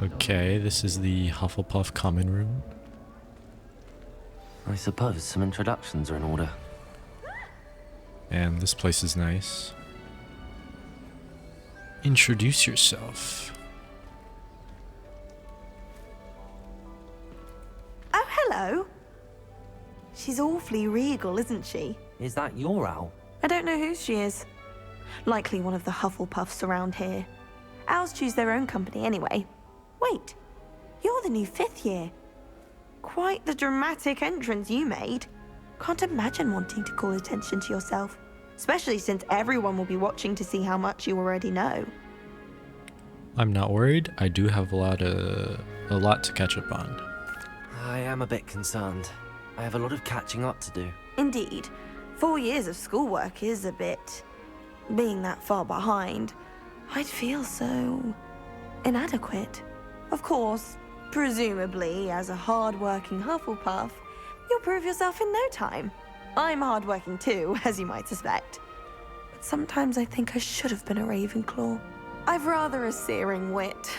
Okay, this is the Hufflepuff common room. I suppose some introductions are in order. And this place is nice. Introduce yourself. Oh, hello. She's awfully regal, isn't she? Is that your owl? I don't know who she is. Likely one of the Hufflepuffs around here. Owls choose their own company anyway. Wait, you're the new 5th year. Quite the dramatic entrance you made. Can't imagine wanting to call attention to yourself, especially since everyone will be watching to see how much you already know. I'm not worried. I do have a lot to catch up on. I am a bit concerned. I have a lot of catching up to do. Indeed, 4 years of schoolwork is a bit... Being that far behind, I'd feel so... inadequate. Of course, presumably, as a hard-working Hufflepuff, you'll prove yourself in no time. I'm hard-working too, as you might suspect. But sometimes I think I should have been a Ravenclaw. I've rather a searing wit.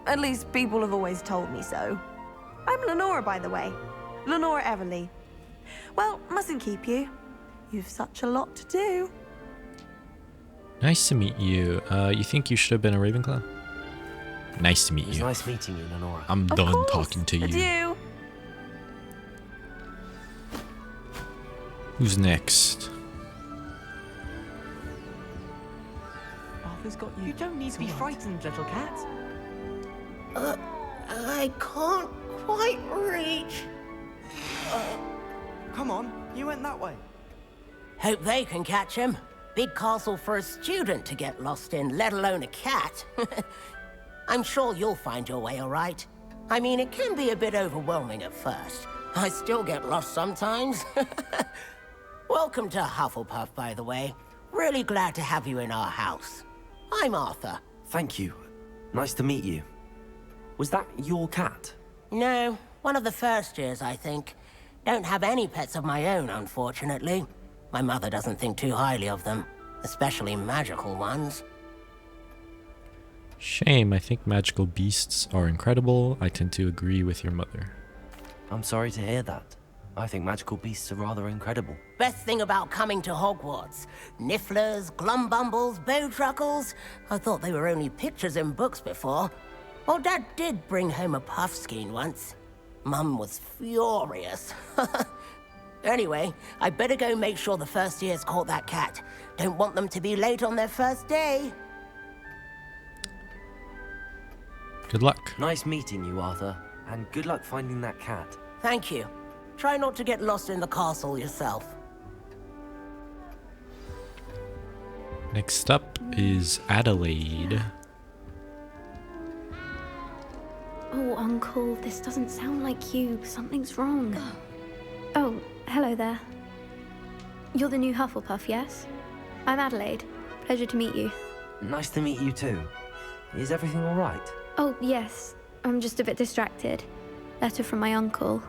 At least people have always told me so. I'm Lenora, by the way. Lenora Everly. Well, mustn't keep you. You've such a lot to do. Nice to meet you. You think you should have been a Ravenclaw? Nice to meet It was you. nice meeting you, Lenora. I'm Of done course. talking to you. Adieu. Who's next? Arthur's got you. You don't need to be frightened, little cat. I can't quite reach. Come on, you went that way. Hope they can catch him. Big castle for a student to get lost in, let alone a cat. I'm sure you'll find your way all right. I mean, it can be a bit overwhelming at first. I still get lost sometimes. Welcome to Hufflepuff, by the way. Really glad to have you in our house. I'm Arthur. Thank you. Nice to meet you. Was that your cat? No, one of the first years, I think. Don't have any pets of my own, unfortunately. My mother doesn't think too highly of them, especially magical ones. Shame, I think magical beasts are incredible. I tend to agree with your mother. I'm sorry to hear that. I think magical beasts are rather incredible. Best thing about coming to Hogwarts. Nifflers, glumbumbles, bowtruckles. I thought they were only pictures in books before. Well, Dad did bring home a puffskein once. Mum was furious. Anyway, I better go make sure the first years caught that cat. Don't want them to be late on their first day. Good luck. Nice meeting you, Arthur. And good luck finding that cat. Thank you. Try not to get lost in the castle yourself. Next up is Adelaide. Oh, Uncle, this doesn't sound like you. Something's wrong. Oh, hello there. You're the new Hufflepuff, yes? I'm Adelaide. Pleasure to meet you. Nice to meet you too. Is everything all right? Oh, yes. I'm just a bit distracted. Letter from my uncle.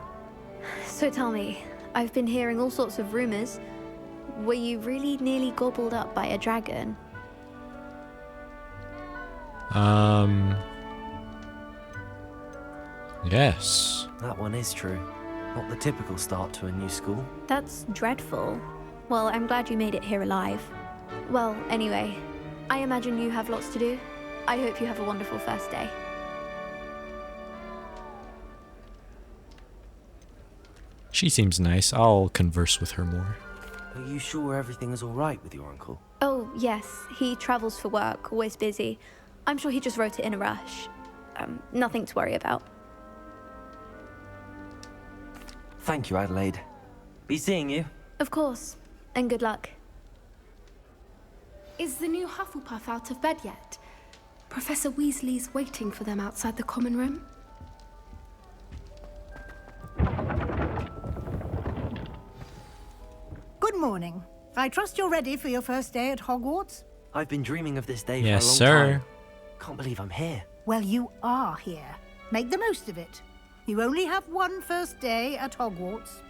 So tell me, I've been hearing all sorts of rumors. Were you really nearly gobbled up by a dragon? Yes. That one is true. Not the typical start to a new school. That's dreadful. Well, I'm glad you made it here alive. Well, anyway, I imagine you have lots to do. I hope you have a wonderful first day. She seems nice. I'll converse with her more. Are you sure everything is all right with your uncle? Oh, yes. He travels for work, always busy. I'm sure he just wrote it in a rush. Nothing to worry about. Thank you, Adelaide. Be seeing you. Of course. And good luck. Is the new Hufflepuff out of bed yet? Professor Weasley's waiting for them outside the common room. Good morning. I trust you're ready for your first day at Hogwarts? I've been dreaming of this day Yes, for a long sir. time. Can't believe I'm here. Well, you are here. Make the most of it. You only have one first day at Hogwarts.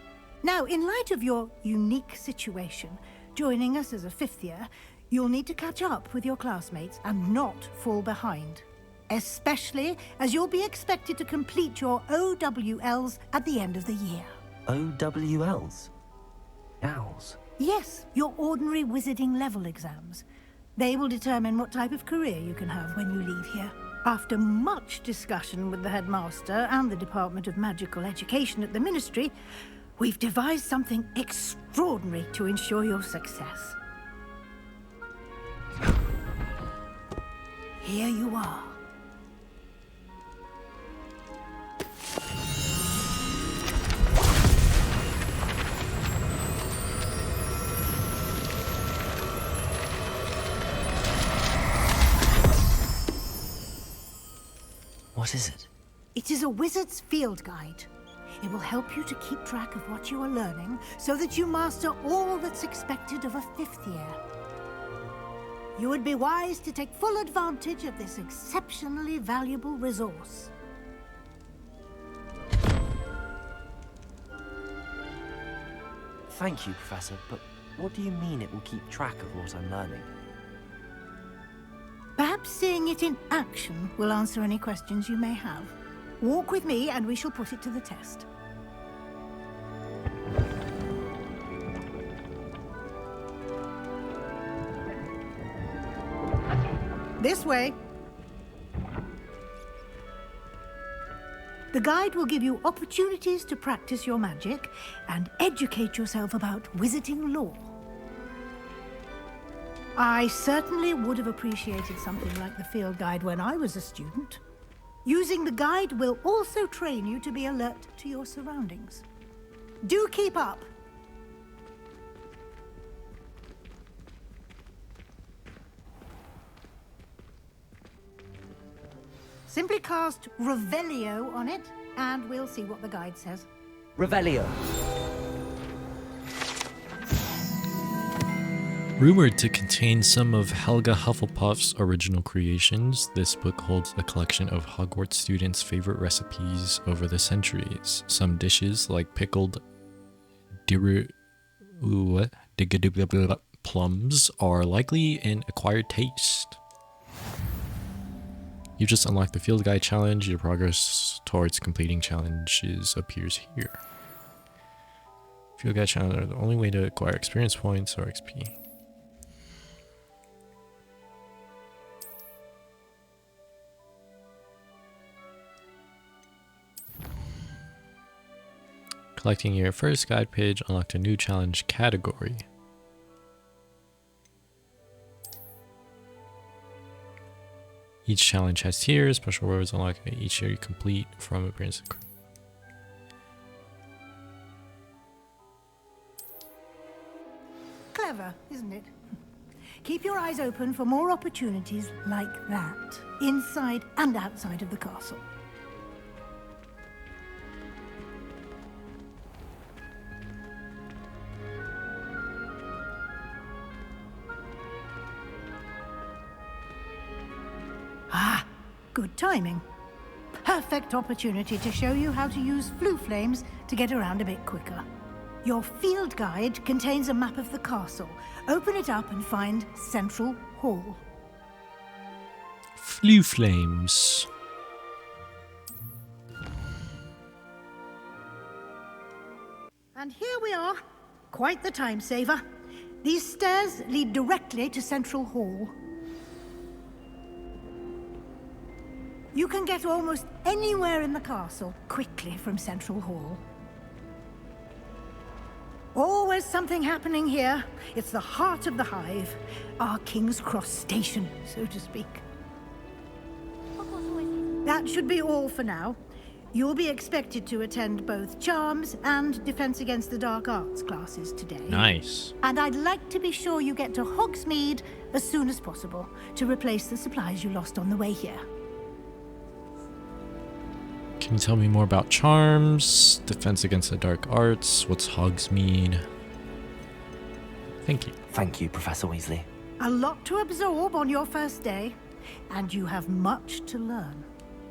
Now, in light of your unique situation, joining us as a 5th year, you'll need to catch up with your classmates and not fall behind. especially as you'll be expected to complete your OWLs at the end of the year. OWLs? Owls? Yes, your ordinary wizarding level exams. They will determine what type of career you can have when you leave here. After much discussion with the headmaster and the Department of Magical Education at the Ministry, we've devised something extraordinary to ensure your success. Here you are. What is it? It is a wizard's field guide. It will help you to keep track of what you are learning so that you master all that's expected of a 5th year. You would be wise to take full advantage of this exceptionally valuable resource. Thank you, Professor, but what do you mean it will keep track of what I'm learning? Perhaps seeing it in action will answer any questions you may have. Walk with me and we shall put it to the test. This way. The guide will give you opportunities to practice your magic and educate yourself about wizarding lore. I certainly would have appreciated something like the field guide when I was a student. Using the guide will also train you to be alert to your surroundings. Do keep up! Simply cast Revelio on it, and we'll see what the guide says. Revelio. Rumored to contain some of Helga Hufflepuff's original creations, this book holds a collection of Hogwarts students' favorite recipes over the centuries. Some dishes, like pickled plums, are likely an acquired taste. You just unlocked the field guide challenge. Your progress towards completing challenges appears here. Field guide challenge are the only way to acquire experience points or XP. Collecting your first guide page unlocked a new challenge category. Each challenge has tiers, special rewards unlocked each year you complete from appearance. Clever, isn't it? Keep your eyes open for more opportunities like that, inside and outside of the castle. Ah, good timing. Perfect opportunity to show you how to use flue flames to get around a bit quicker. Your field guide contains a map of the castle. Open it up and find Central Hall. Flue flames. And here we are. Quite the time saver. These stairs lead directly to Central Hall. You can get almost anywhere in the castle quickly from Central Hall. Always something happening here. It's the heart of the hive. Our King's Cross station, so to speak. That should be all for now. You'll be expected to attend both Charms and Defense Against the Dark Arts classes today. Nice. And I'd like to be sure you get to Hogsmeade as soon as possible to replace the supplies you lost on the way here. Can you tell me more about Charms, Defense Against the Dark Arts, what's Hogsmeade? Thank you. Thank you, Professor Weasley. A lot to absorb on your first day, and you have much to learn.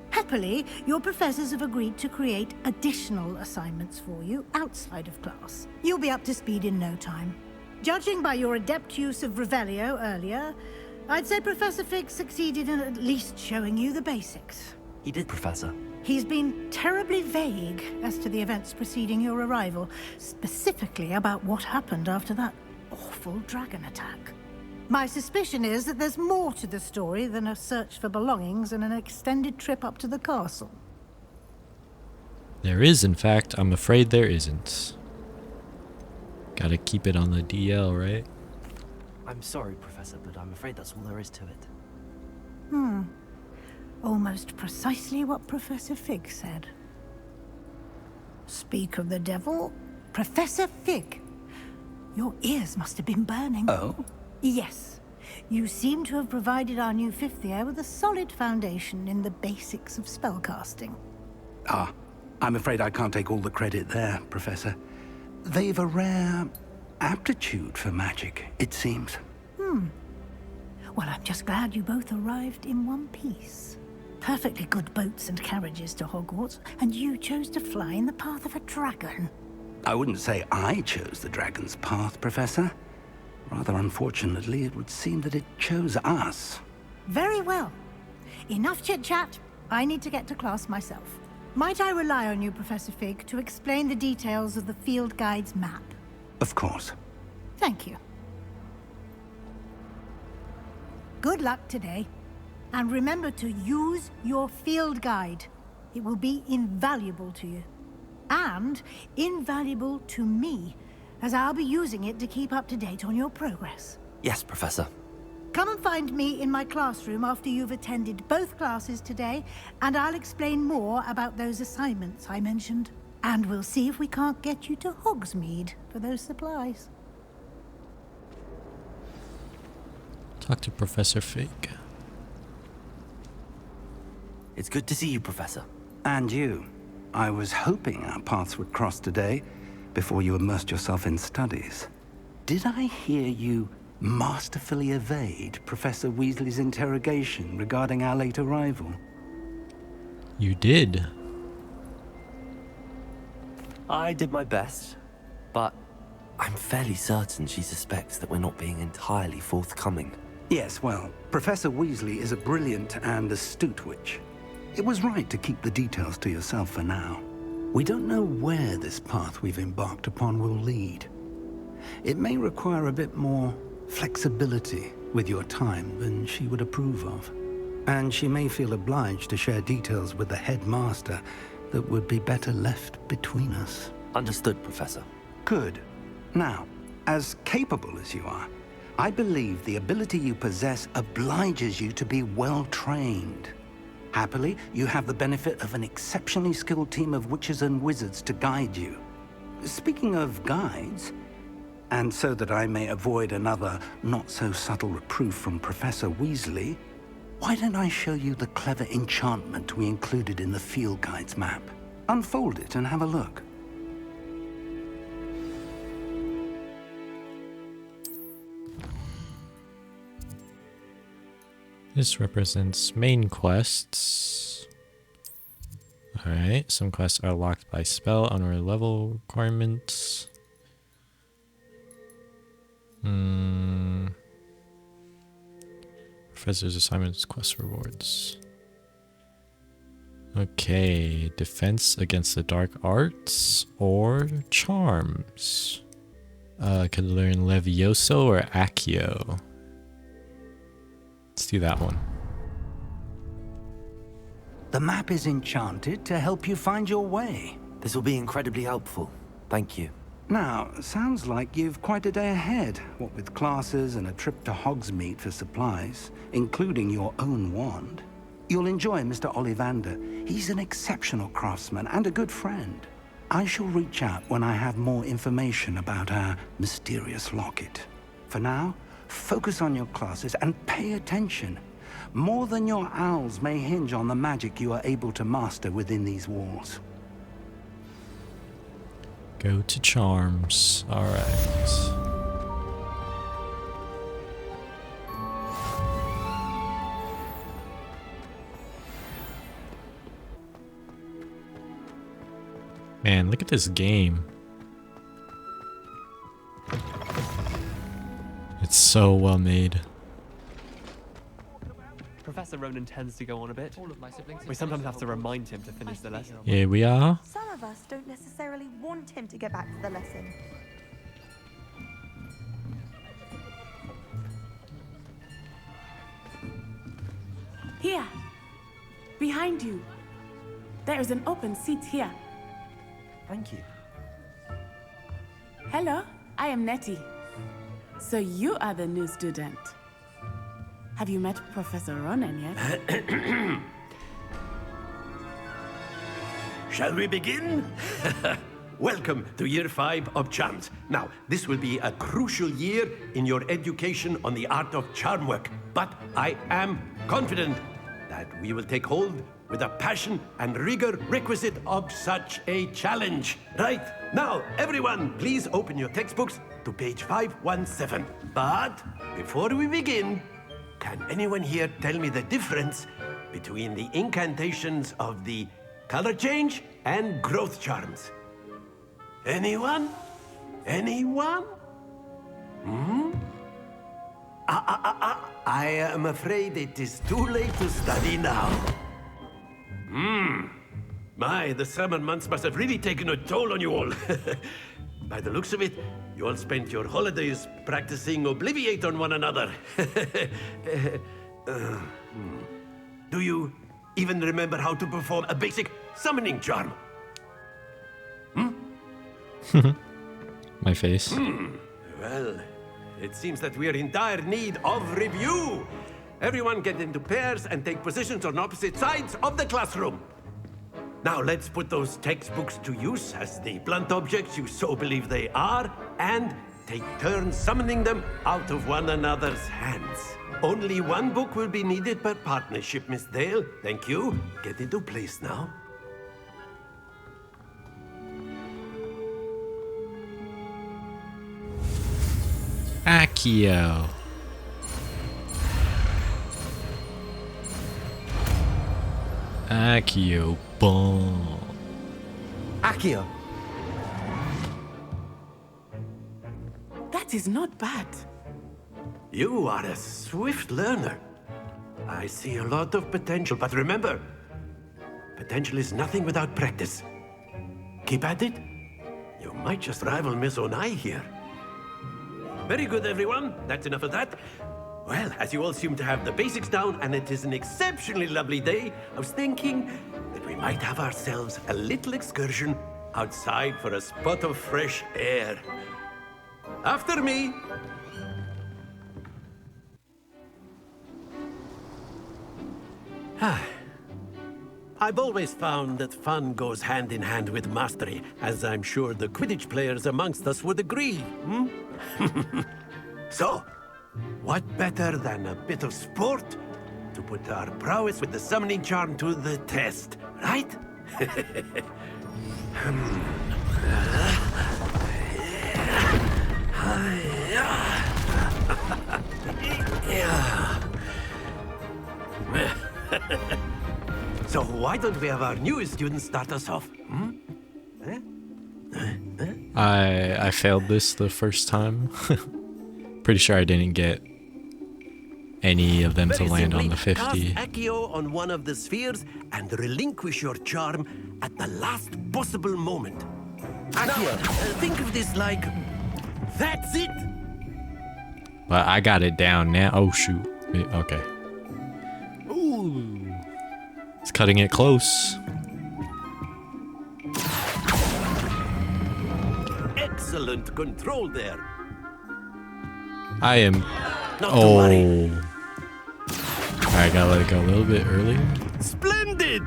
Happily, your professors have agreed to create additional assignments for you outside of class. You'll be up to speed in no time. Judging by your adept use of Revelio earlier, I'd say Professor Fig succeeded in at least showing you the basics. He did, Professor. He's been terribly vague as to the events preceding your arrival, specifically about what happened after that awful dragon attack. My suspicion is that there's more to the story than a search for belongings and an extended trip up to the castle. There is, in fact. I'm afraid there isn't. Gotta keep it on the DL, right? I'm sorry, Professor, but I'm afraid that's all there is to it. Almost precisely what Professor Fig said. Speak of the devil, Professor Fig. Your ears must have been burning. Oh? Yes. You seem to have provided our new fifth year with a solid foundation in the basics of spellcasting. Ah, I'm afraid I can't take all the credit there, Professor. They've a rare aptitude for magic, it seems. Well, I'm just glad you both arrived in one piece. Perfectly good boats and carriages to Hogwarts, and you chose to fly in the path of a dragon. I wouldn't say I chose the dragon's path, Professor. Rather unfortunately, it would seem that it chose us. Very well. Enough chit-chat. I need to get to class myself. Might I rely on you, Professor Fig, to explain the details of the field guide's map? Of course. Thank you. Good luck today. And remember to use your field guide. It will be invaluable to you. And invaluable to me, as I'll be using it to keep up to date on your progress. Yes, Professor. Come and find me in my classroom after you've attended both classes today, and I'll explain more about those assignments I mentioned. And we'll see if we can't get you to Hogsmeade for those supplies. Talk to Professor Fig. It's good to see you, Professor. And you. I was hoping our paths would cross today, before you immersed yourself in studies. Did I hear you masterfully evade Professor Weasley's interrogation regarding our late arrival? You did. I did my best, but I'm fairly certain she suspects that we're not being entirely forthcoming. Yes, well, Professor Weasley is a brilliant and astute witch. It was right to keep the details to yourself for now. We don't know where this path we've embarked upon will lead. It may require a bit more flexibility with your time than she would approve of. And she may feel obliged to share details with the headmaster that would be better left between us. Understood, Professor. Good. Now, as capable as you are, I believe the ability you possess obliges you to be well-trained. Happily, you have the benefit of an exceptionally skilled team of witches and wizards to guide you. Speaking of guides, and so that I may avoid another not-so-subtle reproof from Professor Weasley, why don't I show you the clever enchantment we included in the field guide's map? Unfold it and have a look. This represents main quests. Alright, some quests are locked by spell on our level requirements. Professor's assignments, quest rewards. Okay, defense against the dark arts or charms. Could learn Levioso or Accio. Let's do that one. The map is enchanted to help you find your way. This will be incredibly helpful. Thank you. Now, sounds like you've quite a day ahead, what with classes and a trip to Hogsmeade for supplies, including your own wand. You'll enjoy Mr. Ollivander. He's an exceptional craftsman and a good friend. I shall reach out when I have more information about our mysterious locket. For now, focus on your classes and pay attention. More than your owls may hinge on the magic you are able to master within these walls. Go to charms. Alright. Man, look at this game. It's so well made. Professor Ronan tends to go on a bit. All of my siblings. We sometimes have to remind him to finish the lesson. Here we are. Some of us don't necessarily want him to get back to the lesson. Here, behind you. There is an open seat here. Thank you. Hello, I am Nettie. So you are the new student. Have you met Professor Ronan yet? Shall we begin? Welcome to Year 5 of Charms. Now, this will be a crucial year in your education on the art of charm work, but I am confident that we will take hold with the passion and rigor requisite of such a challenge. Right, now, everyone, please open your textbooks to page 517. But before we begin, can anyone here tell me the difference between the incantations of the color change and growth charms? Anyone? Anyone? I am afraid it is too late to study now. My, the summer months must have really taken a toll on you all. By the looks of it, you all spent your holidays practicing Obliviate on one another. Do you even remember how to perform a basic summoning charm? My face. Well, it seems that we are in dire need of review. Everyone get into pairs and take positions on opposite sides of the classroom. Now let's put those textbooks to use as the blunt objects you so believe they are, and take turns summoning them out of one another's hands. Only one book will be needed per partnership, Miss Dale. Thank you. Get into place now. Accio. Accio bomb. Accio. That is not bad. You are a swift learner. I see a lot of potential, but remember, potential is nothing without practice. Keep at it. You might just rival Miss Onai here. Very good, everyone. That's enough of that. Well, as you all seem to have the basics down, and it is an exceptionally lovely day, I was thinking that we might have ourselves a little excursion outside for a spot of fresh air. After me. I've always found that fun goes hand in hand with mastery, as I'm sure the Quidditch players amongst us would agree. So, what better than a bit of sport to put our prowess with the summoning charm to the test, right? So why don't we have our newest student start us off? I failed this the first time. Pretty sure I didn't get any of them to land on the 50. Cast Accio on one of the spheres and relinquish your charm at the last possible moment. Accio. Think of this like, that's it. But I got it down now. Oh shoot. Okay. Ooh. It's cutting it close. Excellent control there. I am. Not to worry. Alright, gotta let it go a little bit earlier. Splendid!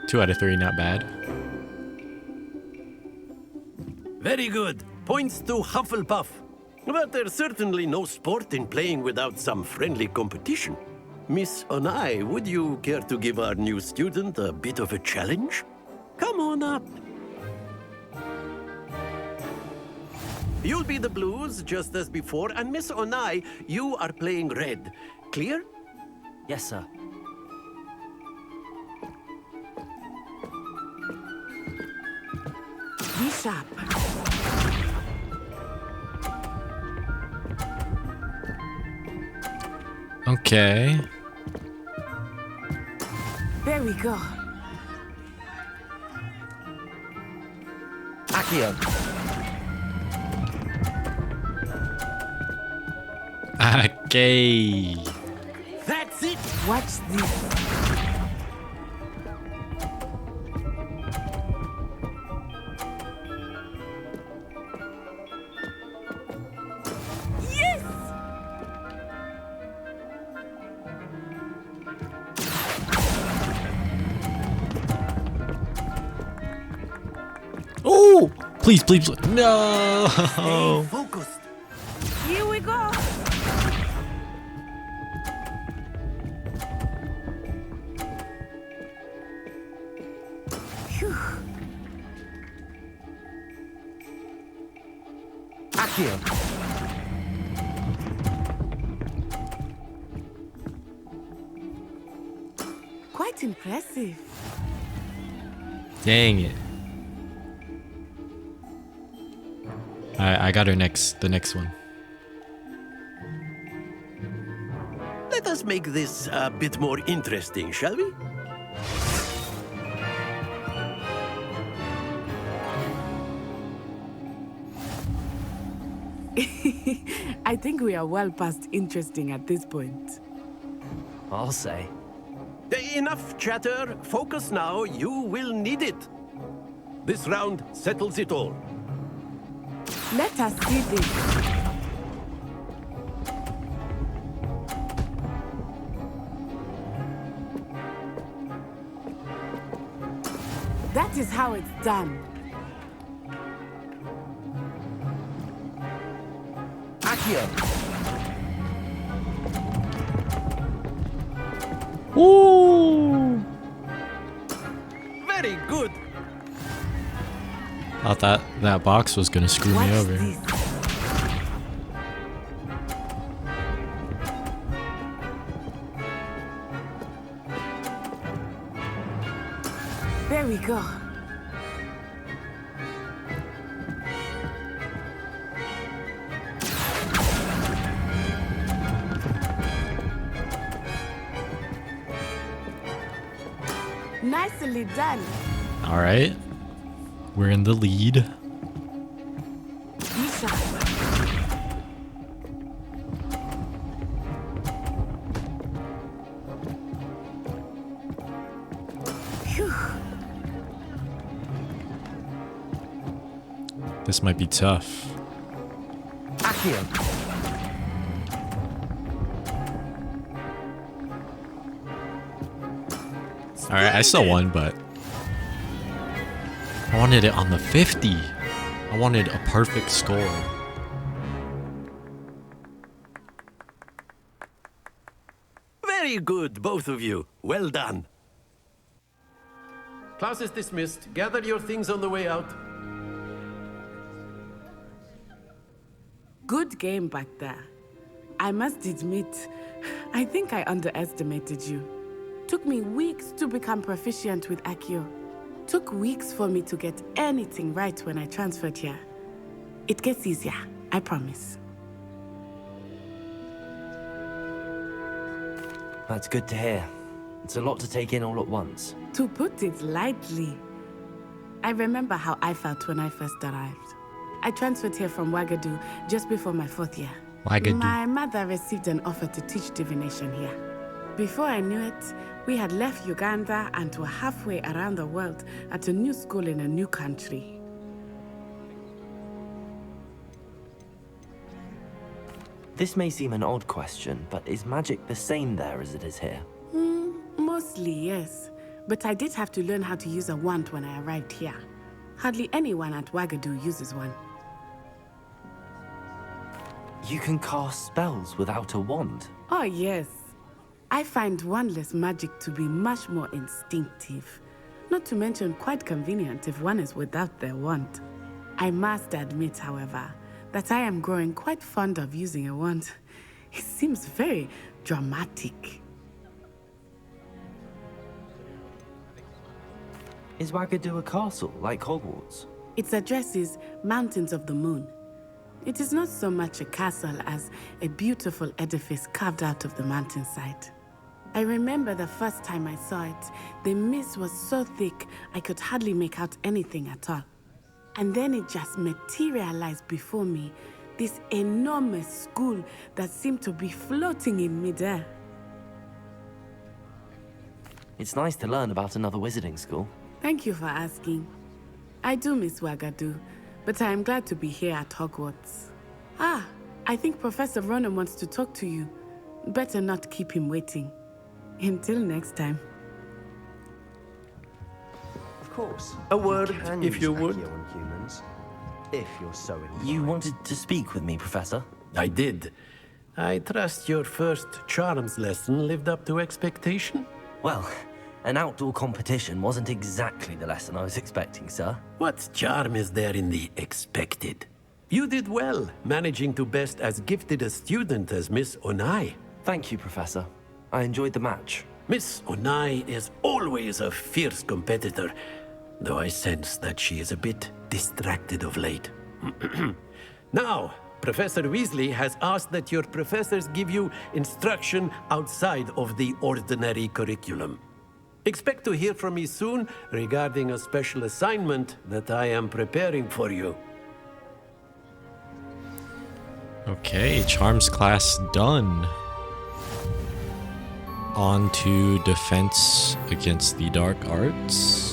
Two out of three, not bad. Very good. Points to Hufflepuff. But there's certainly no sport in playing without some friendly competition. Miss Onai, would you care to give our new student a bit of a challenge? Come on up. You'll be the blues, just as before, and Miss Onai, you are playing red. Clear? Yes, sir. Be sharp. Okay. There we go. Accio. Okay. That's it. Watch this. Yes! Oh! Please, please, please. No! Stay focused. Here we go. Phew. Accio. Quite impressive. Dang it. I got the next one. Let us make this a bit more interesting, shall we? I think we are well past interesting at this point. I'll say. Enough chatter. Focus now. You will need it. This round settles it all. Let us see this. That is how it's done. Accio. Ooh! Very good. Thought that box was gonna screw me over. This. There we go. Nicely done. All right. We're in the lead. Isha. Phew. This might be tough. Accio. All right, I still won, but I wanted it on the 50. I wanted a perfect score. Very good, both of you. Well done. Class is dismissed. Gather your things on the way out. Good game back there. I must admit, I think I underestimated you. Took me weeks to become proficient with Accio. Took weeks for me to get anything right when I transferred here. It gets easier, I promise. That's good to hear. It's a lot to take in all at once. To put it lightly, I remember how I felt when I first arrived. I transferred here from Wagadu just before my 4th year. Wagadu. My mother received an offer to teach divination here. Before I knew it, we had left Uganda and were halfway around the world at a new school in a new country. This may seem an odd question, but is magic the same there as it is here? Mostly, yes. But I did have to learn how to use a wand when I arrived here. Hardly anyone at Wagadu uses one. You can cast spells without a wand? Oh, yes. I find wandless magic to be much more instinctive. Not to mention quite convenient if one is without their wand. I must admit, however, that I am growing quite fond of using a wand. It seems very dramatic. Is Wagadu a castle, like Hogwarts? Its address is Mountains of the Moon. It is not so much a castle as a beautiful edifice carved out of the mountainside. I remember the first time I saw it, the mist was so thick I could hardly make out anything at all. And then it just materialized before me, this enormous school that seemed to be floating in midair. It's nice to learn about another wizarding school. Thank you for asking. I do miss Wagadu, but I am glad to be here at Hogwarts. Ah, I think Professor Ronan wants to talk to you. Better not keep him waiting. Until next time. Of course. A word, if you would. On humans, if you're so inclined. You wanted to speak with me, Professor? I did. I trust your first charms lesson lived up to expectation? Well, an outdoor competition wasn't exactly the lesson I was expecting, sir. What charm is there in the expected? You did well, managing to best as gifted a student as Miss Onai. Thank you, Professor. I enjoyed the match. Miss Onai is always a fierce competitor, though I sense that she is a bit distracted of late. Now, Professor Weasley has asked that your professors give you instruction outside of the ordinary curriculum. Expect to hear from me soon regarding a special assignment that I am preparing for you. Okay, charms class done. On to defense against the dark arts.